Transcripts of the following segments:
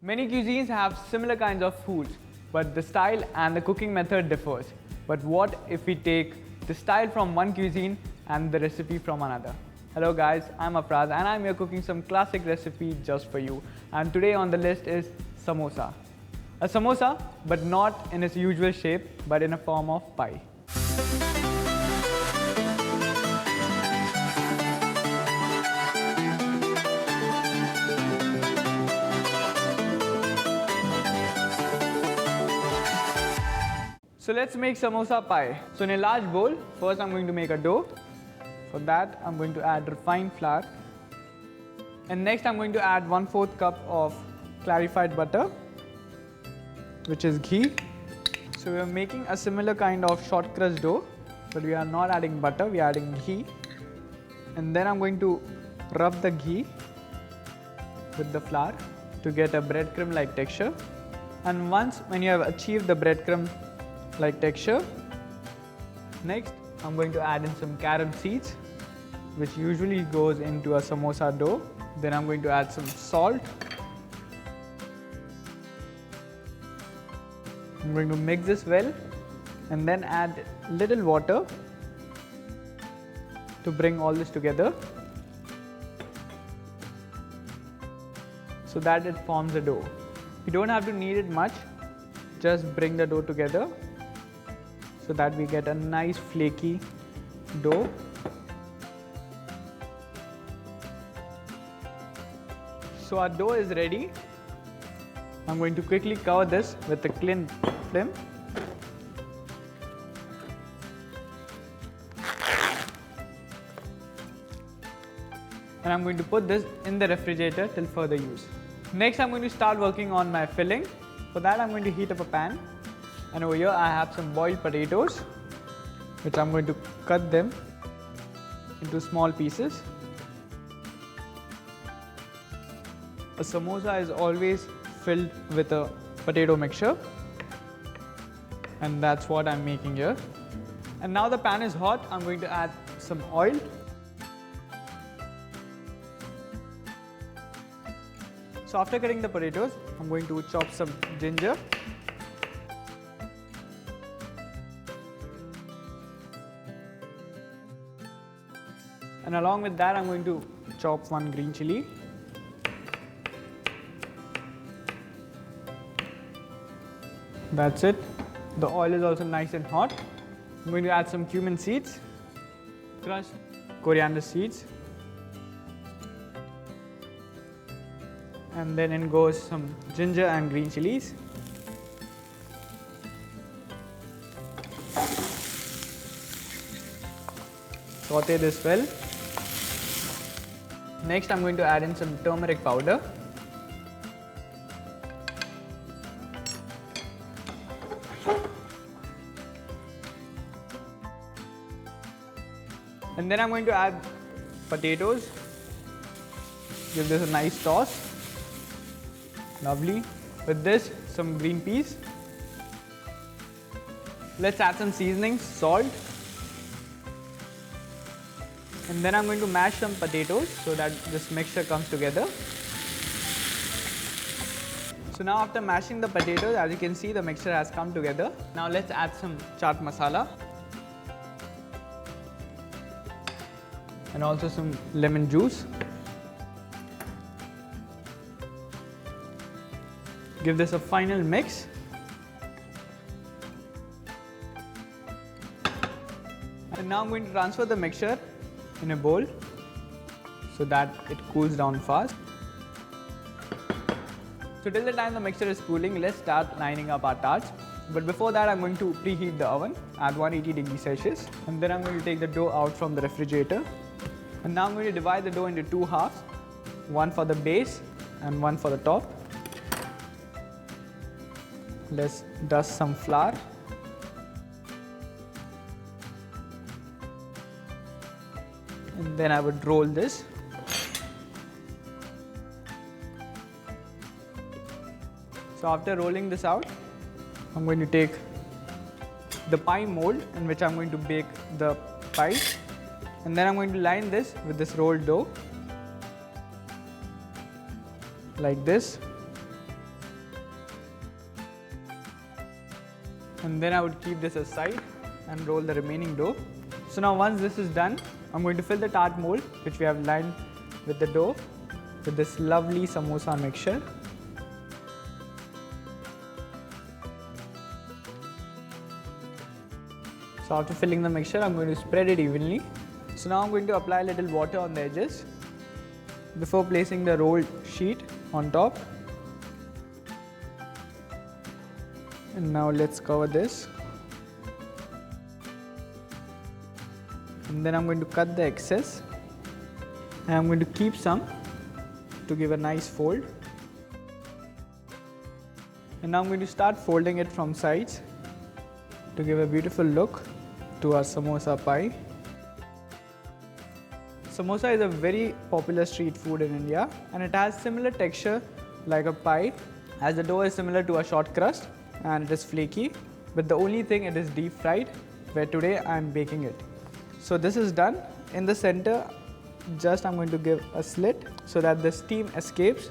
Many cuisines have similar kinds of foods, but the style and the cooking method differs. But what if we take the style from one cuisine and the recipe from another? Hello guys, I'm Afraz and I'm here cooking some classic recipe just for you. And today on the list is samosa. A samosa, but not in its usual shape, but in a form of pie. So let's make samosa pie. So in a large bowl, first I'm going to make a dough. For that, I'm going to add refined flour. And next I'm going to add 1/4 cup of clarified butter, which is ghee. So we are making a similar kind of short crust dough, but we are not adding butter, we are adding ghee. And then I'm going to rub the ghee with the flour to get a breadcrumb like texture. And once when you have achieved the breadcrumb like texture, next I'm going to add in some carom seeds, which usually goes into a samosa dough. Then I'm going to add some salt. I'm going to mix this well and then add little water to bring all this together so that it forms a dough. You don't have to knead it much, just bring the dough together so that we get a nice flaky dough. So our dough is ready. I'm going to quickly cover this with a clean film. And I'm going to put this in the refrigerator till further use. Next I'm going to start working on my filling. For that I'm going to heat up a pan. And over here I have some boiled potatoes, which I'm going to cut them into small pieces. A samosa is always filled with a potato mixture, and that's what I'm making here. And now the pan is hot, I'm going to add some oil. So after cutting the potatoes, I'm going to chop some ginger. And along with that, I'm going to chop one green chilli. That's it. The oil is also nice and hot. I'm going to add some cumin seeds, crushed coriander seeds. And then in goes some ginger and green chillies. Saute this well. Next I'm going to add in some turmeric powder. And then I'm going to add potatoes. Give this a nice toss. Lovely. With this, some green peas. Let's add some seasonings, salt. And then I'm going to mash some potatoes so that this mixture comes together. So now after mashing the potatoes, as you can see, the mixture has come together. Now let's add some chaat masala. And also some lemon juice. Give this a final mix. And now I'm going to transfer the mixture in a bowl so that it cools down fast. So till the time the mixture is cooling, let's start lining up our tarts. But before that, I'm going to preheat the oven at 180°C. And then I'm going to take the dough out from the refrigerator. And now I'm going to divide the dough into two halves, one for the base and one for the top. Let's dust some flour. And then I would roll this. So after rolling this out, I'm going to take the pie mold in which I'm going to bake the pie. And then I'm going to line this with this rolled dough like this. and then I would keep this aside and roll the remaining dough. So now once this is done, I'm going to fill the tart mold which we have lined with the dough with this lovely samosa mixture. So after filling the mixture, I'm going to spread it evenly. So now I'm going to apply a little water on the edges before placing the rolled sheet on top. And now let's cover this. And then I'm going to cut the excess. And I'm going to keep some to give a nice fold. And now I'm going to start folding it from sides to give a beautiful look to our samosa pie. Samosa is a very popular street food in India, and it has similar texture like a pie, as the dough is similar to a short crust and it is flaky, but the only thing, it is deep fried, where today I am baking it. So this is done. In the center, just I'm going to give a slit so that the steam escapes,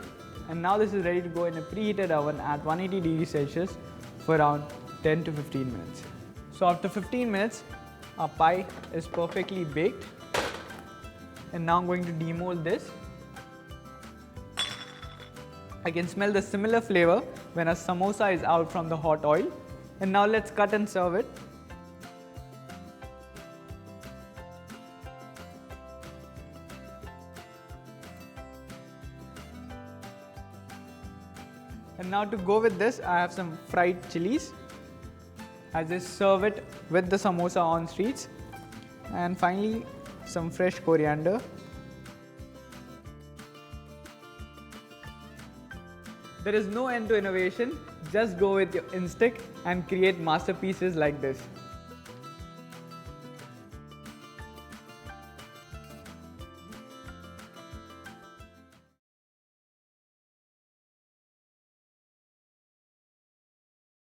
and now this is ready to go in a preheated oven at 180 degrees Celsius for around 10 to 15 minutes. So after 15 minutes, our pie is perfectly baked, and now I'm going to demold this. I can smell the similar flavor when a samosa is out from the hot oil. And now let's cut and serve it. And now to go with this, I have some fried chillies. I just serve it with the samosa on streets. And finally, some fresh coriander. There is no end to innovation. Just go with your instinct and create masterpieces like this.